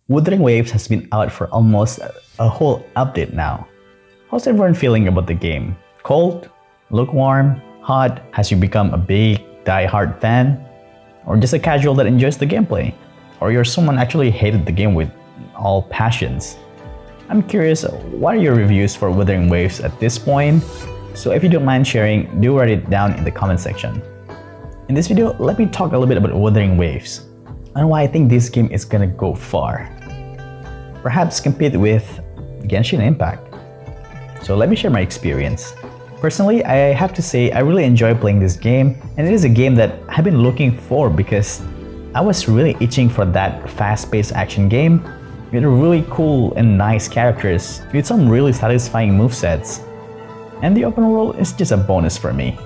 Wuthering Waves has been out for almost a whole update now. How's everyone feeling about the game? Cold? Lukewarm? Hot? Has you become a big, die-hard fan? Or just a casual that enjoys the gameplay? Or you're someone actually hated the game with all passions? I'm curious, what are your reviews for Wuthering Waves at this point? So if you don't mind sharing, do write it down in the comment section. In this video, let me talk a little bit about Wuthering Waves and why I think this game is gonna go far. Perhaps compete with Genshin Impact. So let me share my experience. Personally, I have to say I really enjoy playing this game, and it is a game that I've been looking for because I was really itching for that fast-paced action game with really cool and nice characters with some really satisfying movesets. And the open world is just a bonus for me.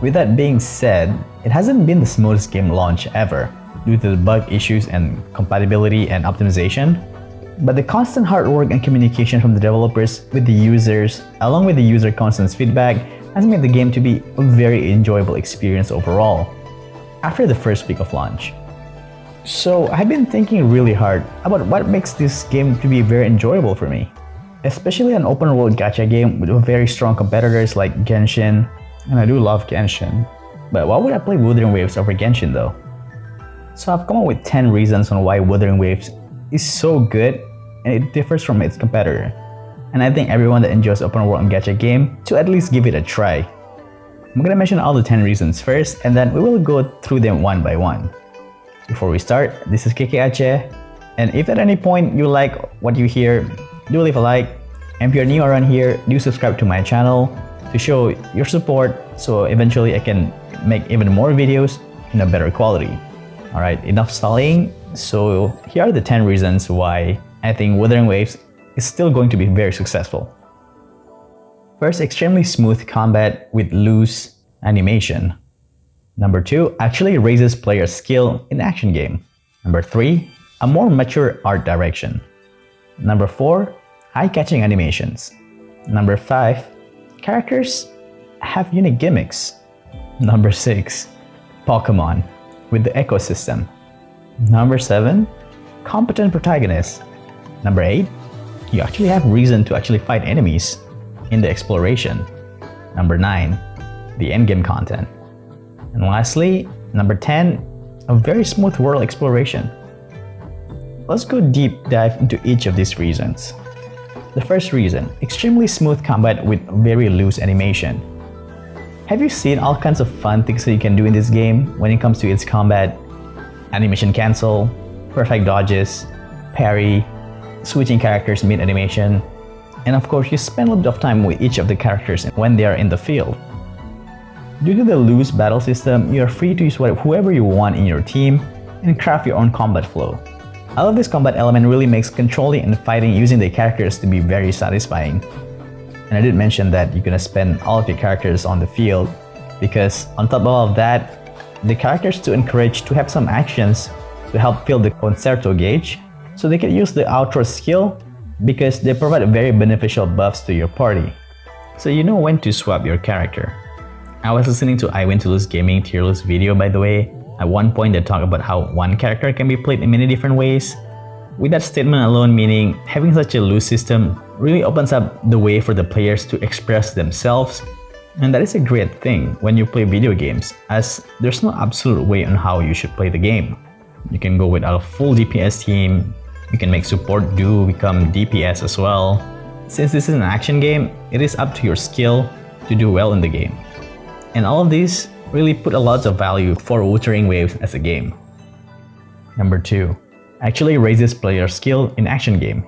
With that being said, it hasn't been the smoothest game launch ever due to the bug issues and compatibility and optimization. But the constant hard work and communication from the developers with the users, along with the user constant feedback, has made the game to be a very enjoyable experience overall after the first week of launch. So I've been thinking really hard about what makes this game to be very enjoyable for me, especially an open world gacha game with very strong competitors like Genshin, and I do love Genshin. But why would I play Wuthering Waves over Genshin though? So I've come up with 10 reasons on why Wuthering Waves is so good and it differs from its competitor. And I think everyone that enjoys open world and gacha game to at least give it a try. I'm gonna mention all the 10 reasons first, and then we will go through them one by one. Before we start, this is KKaceh, and if at any point you like what you hear, do leave a like, and if you're new around here, do subscribe to my channel to show your support so eventually I can make even more videos in a better quality. Alright, enough stalling. So here are the 10 reasons why I think Wuthering Waves is still going to be very successful. First, extremely smooth combat with loose animation. Number 2, actually raises player skill in action game. Number 3, a more mature art direction. Number 4, eye-catching animations. Number 5, characters have unique gimmicks. Number 6, Pokemon with the ecosystem. Number 7, competent protagonist. Number 8, you actually have reason to actually fight enemies in the exploration. Number 9, the endgame content. And lastly, number 10, a very smooth world exploration. Let's go deep dive into each of these reasons. The first reason, extremely smooth combat with very loose animation. Have you seen all kinds of fun things that you can do in this game when it comes to its combat? Animation cancel, perfect dodges, parry, switching characters mid-animation, and of course you spend a little bit of time with each of the characters when they are in the field. Due to the loose battle system, you are free to use whoever you want in your team and craft your own combat flow. I love this combat element really makes controlling and fighting using the characters to be very satisfying. And I did mention that you're gonna spend all of your characters on the field because on top of all of that, the characters to encourage to have some actions to help fill the concerto gauge so they can use the outro skill because they provide very beneficial buffs to your party. So you know when to swap your character. I was listening to I Win to Lose Gaming tier list video, by the way. At one point they talk about how one character can be played in many different ways. With that statement alone, meaning having such a loose system really opens up the way for the players to express themselves. And that is a great thing when you play video games, as there's no absolute way on how you should play the game. You can go with a full DPS team, you can make support do become DPS as well. Since this is an action game, it is up to your skill to do well in the game. And all of these really put a lot of value for Wuthering Waves as a game. Number 2, actually raises player skill in action game.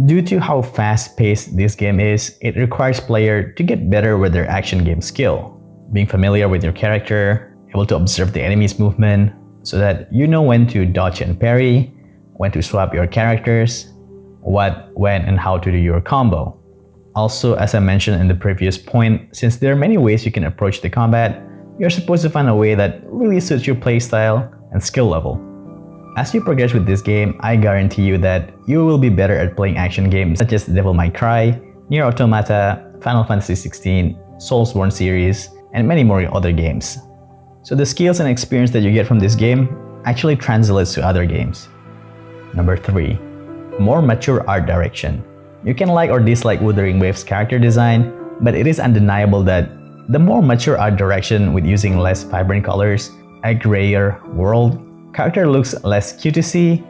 Due to how fast-paced this game is, it requires player to get better with their action game skill. Being familiar with your character, able to observe the enemy's movement, so that you know when to dodge and parry, when to swap your characters, what, when, and how to do your combo. Also, as I mentioned in the previous point, since there are many ways you can approach the combat, you're supposed to find a way that really suits your playstyle and skill level. As you progress with this game, I guarantee you that you will be better at playing action games such as Devil May Cry, Nier Automata, Final Fantasy XVI, Soulsborne series, and many more other games. So the skills and experience that you get from this game actually translates to other games. Number 3. more mature art direction. You can like or dislike Wuthering Waves' character design, but it is undeniable that the more mature art direction with using less vibrant colors, a grayer world, character looks less cutesy,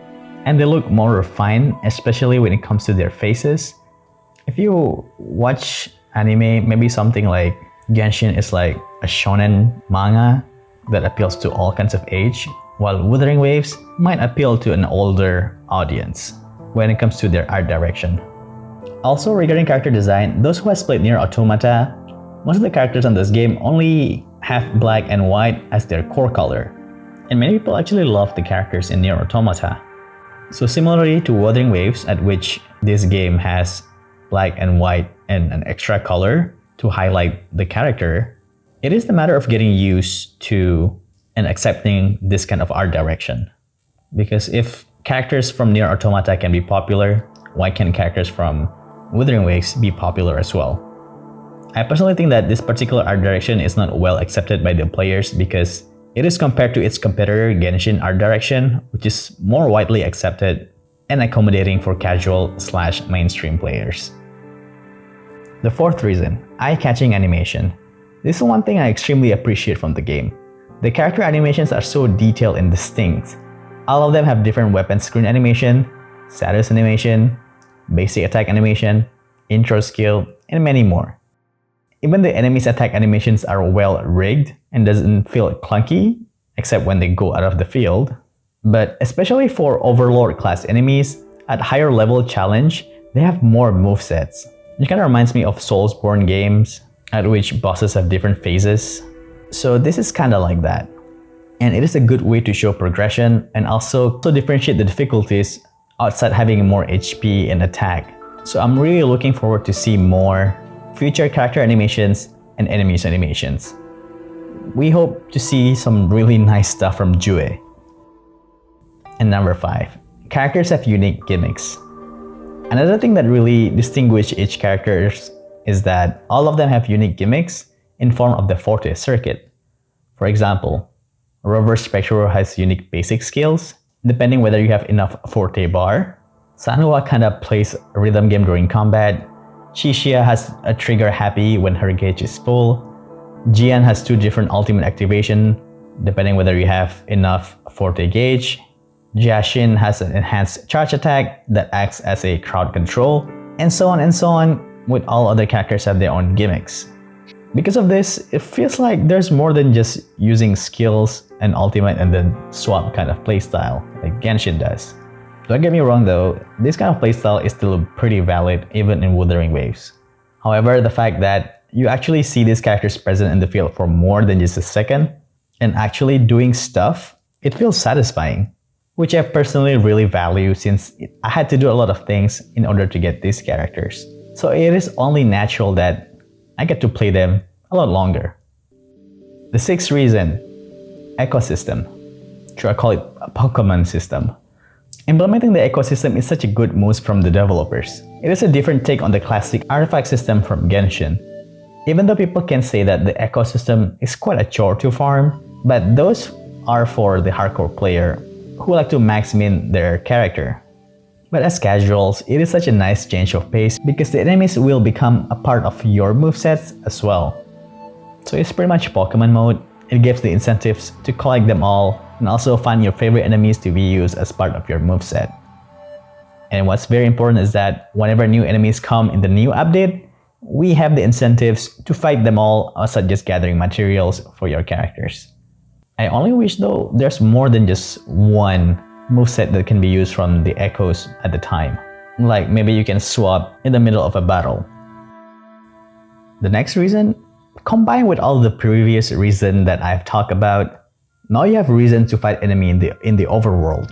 and they look more refined, especially when it comes to their faces. If you watch anime, maybe something like Genshin is like a shonen manga that appeals to all kinds of age, while Wuthering Waves might appeal to an older audience when it comes to their art direction. Also, regarding character design, those who has played Nier Automata, most of the characters on this game only have black and white as their core color, and many people actually love the characters in Nier Automata. So similarly to Wuthering Waves, at which this game has black and white and an extra color to highlight the character, it is the matter of getting used to and accepting this kind of art direction. Because if characters from Nier Automata can be popular, why can't characters from Wuthering Waves be popular as well? I personally think that this particular art direction is not well accepted by the players because it is compared to its competitor Genshin art direction, which is more widely accepted and accommodating for casual/mainstream players. The fourth reason, eye-catching animation. This is one thing I extremely appreciate from the game. The character animations are so detailed and distinct. All of them have different weapon screen animation, status animation, basic attack animation, intro skill, and many more. Even the enemies' attack animations are well rigged and doesn't feel clunky, except when they go out of the field. But especially for Overlord class enemies, at higher level challenge, they have more movesets. It kind of reminds me of Soulsborne games, at which bosses have different phases. So this is kind of like that. And it is a good way to show progression and also to differentiate the difficulties outside having more HP and attack. So I'm really looking forward to see more future character animations and enemies animations. We hope to see some really nice stuff from Jue. And number 5, characters have unique gimmicks. Another thing that really distinguishes each character is that all of them have unique gimmicks in form of the Forte circuit. For example, Rover Spectro has unique basic skills, depending whether you have enough Forte bar. Sanhua kinda plays a rhythm game during combat. Shishia has a trigger happy when her gauge is full. Jian has 2 different ultimate activation, depending whether you have enough Forte gauge. Jiaxin has an enhanced charge attack that acts as a crowd control, and so on, with all other characters have their own gimmicks. Because of this, it feels like there's more than just using skills and ultimate and then swap kind of playstyle, like Genshin does. Don't get me wrong though, this kind of playstyle is still pretty valid even in Wuthering Waves. However, the fact that you actually see these characters present in the field for more than just a second, and actually doing stuff, it feels satisfying. Which I personally really value since I had to do a lot of things in order to get these characters. So it is only natural that I get to play them a lot longer. The 6th reason, ecosystem. Should I call it a Pokemon system? Implementing the ecosystem is such a good move from the developers. It is a different take on the classic artifact system from Genshin. Even though people can say that the ecosystem is quite a chore to farm, but those are for the hardcore player who like to max min their character. But as casuals, it is such a nice change of pace because the enemies will become a part of your movesets as well. So it's pretty much Pokemon mode. It gives the incentives to collect them all and also find your favorite enemies to be used as part of your moveset. And what's very important is that whenever new enemies come in the new update, we have the incentives to fight them all outside just gathering materials for your characters. I only wish though there's more than just one moveset that can be used from the echoes at the time. Like maybe you can swap in the middle of a battle. The next reason, combined with all the previous reason that I've talked about, now you have reason to fight enemy in the overworld.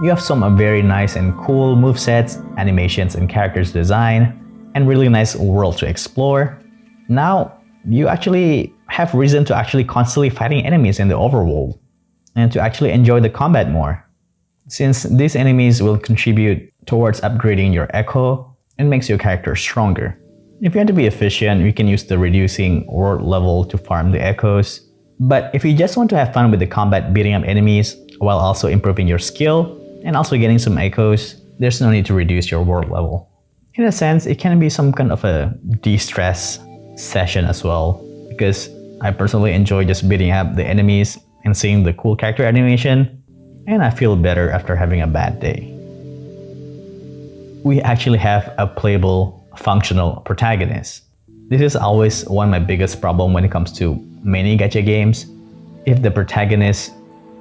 You have some very nice and cool movesets, animations and characters design, and really nice world to explore. Now you actually have reason to actually constantly fighting enemies in the overworld and to actually enjoy the combat more, since these enemies will contribute towards upgrading your echo and makes your character stronger. If you want to be efficient, you can use the reducing world level to farm the echoes. But if you just want to have fun with the combat beating up enemies while also improving your skill and also getting some echoes, there's no need to reduce your world level. In a sense, it can be some kind of a de-stress session as well, because I personally enjoy just beating up the enemies and seeing the cool character animation, and I feel better after having a bad day. We actually have a playable, functional protagonist. This is always one of my biggest problems when it comes to many gacha games, if the protagonist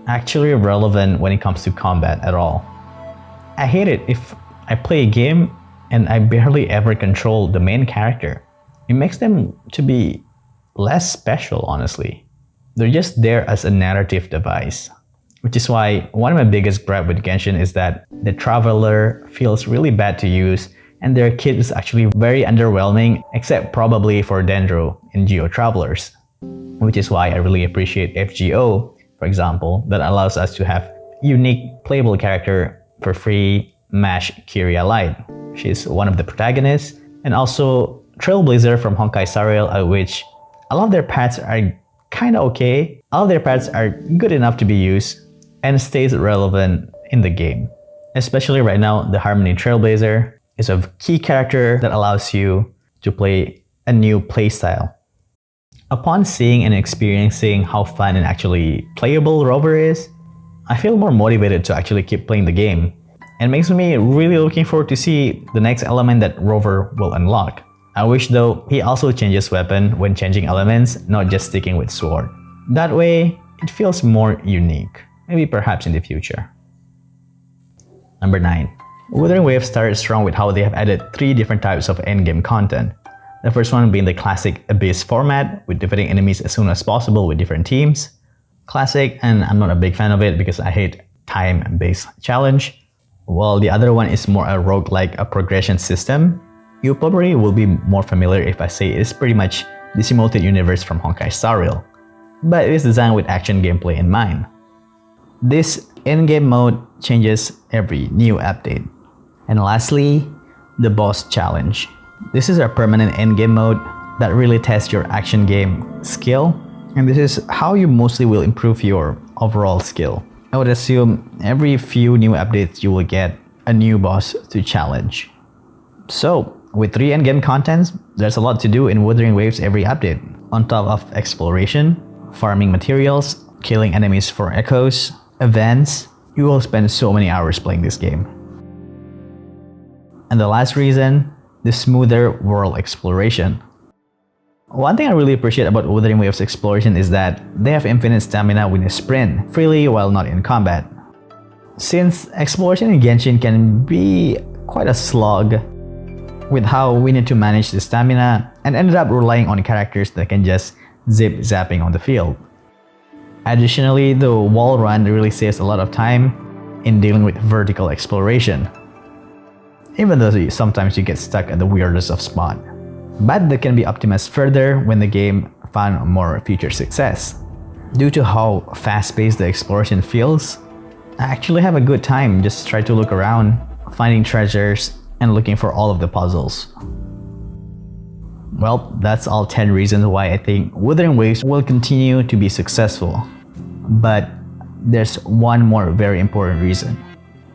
actually relevant when it comes to combat at all. I hate it if I play a game and I barely ever control the main character. It makes them to be less special, honestly. They're just there as a narrative device. Which is why one of my biggest gripe with Genshin is that the Traveler feels really bad to use and their kit is actually very underwhelming, except probably for Dendro in Geo Travelers. Which is why I really appreciate FGO, for example, that allows us to have unique playable character for free, Mash Kyria Light. She's one of the protagonists, and also Trailblazer from Honkai Star Rail, which a lot of their paths are kinda okay. All of their paths are good enough to be used and stays relevant in the game. Especially right now, the Harmony Trailblazer is a key character that allows you to play a new playstyle. Upon seeing and experiencing how fun and actually playable Rover is, I feel more motivated to actually keep playing the game, and makes me really looking forward to see the next element that Rover will unlock. I wish though he also changes weapon when changing elements, not just sticking with sword. That way, it feels more unique, maybe perhaps in the future. Number 9. Wuthering Waves started strong with how they have added 3 different types of endgame content. The first one being the classic Abyss format, with defeating enemies as soon as possible with different teams. Classic, and I'm not a big fan of it because I hate time-based challenge. While the other one is more a roguelike, a progression system. You probably will be more familiar if I say it's pretty much the simulated universe from Honkai Star Rail, but it is designed with action gameplay in mind. This in-game mode changes every new update. And lastly, the boss challenge. This is a permanent in-game mode that really tests your action game skill, and this is how you mostly will improve your overall skill. I would assume every few new updates you will get a new boss to challenge. So, with 3 endgame contents, there's a lot to do in Wuthering Waves every update. On top of exploration, farming materials, killing enemies for echoes, events, you will spend so many hours playing this game. And the last reason, the smoother world exploration. One thing I really appreciate about Wuthering Waves exploration is that they have infinite stamina when you sprint freely while not in combat. Since exploration in Genshin can be quite a slog with how we need to manage the stamina, and ended up relying on characters that can just zip zapping on the field. Additionally, the wall run really saves a lot of time in dealing with vertical exploration, even though sometimes you get stuck at the weirdest of spot. But that can be optimized further when the game found more future success. Due to how fast-paced the exploration feels, I actually have a good time just try to look around, finding treasures, and looking for all of the puzzles. Well, that's all 10 reasons why I think Wuthering Waves will continue to be successful. But there's one more very important reason.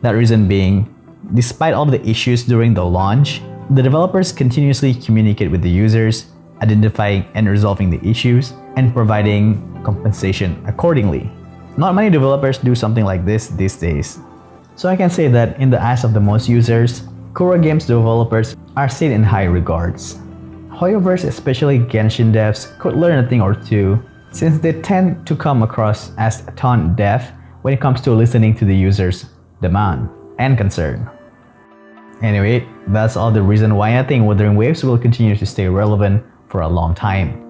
That reason being, despite all the issues during the launch, the developers continuously communicate with the users, identifying and resolving the issues, and providing compensation accordingly. Not many developers do something like this these days. So I can say that in the eyes of the most users, Kura Games developers are seen in high regards. However, especially Genshin devs could learn a thing or two, since they tend to come across as tone deaf when it comes to listening to the users' demand and concern. Anyway, that's all the reason why I think Wuthering Waves will continue to stay relevant for a long time.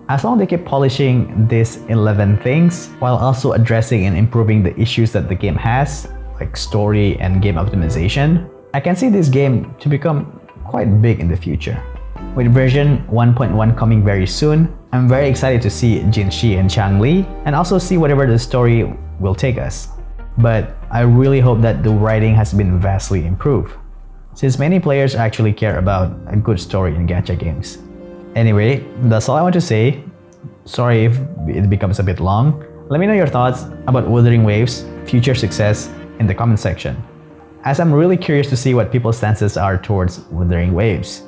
As long as they keep polishing these 11 things, while also addressing and improving the issues that the game has, like story and game optimization, I can see this game to become quite big in the future. With version 1.1 coming very soon, I'm very excited to see Jinshi and Changli, and also see whatever the story will take us. But I really hope that the writing has been vastly improved, since many players actually care about a good story in gacha games. Anyway, that's all I want to say. Sorry if it becomes a bit long. Let me know your thoughts about Wuthering Waves' future success in the comment section. as I'm really curious to see what people's stances are towards Wuthering Waves.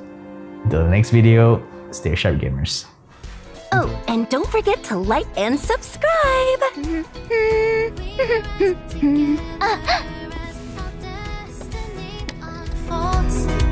Until the next video, stay sharp, gamers. Oh, and don't forget to like and subscribe! Destiny unfolds.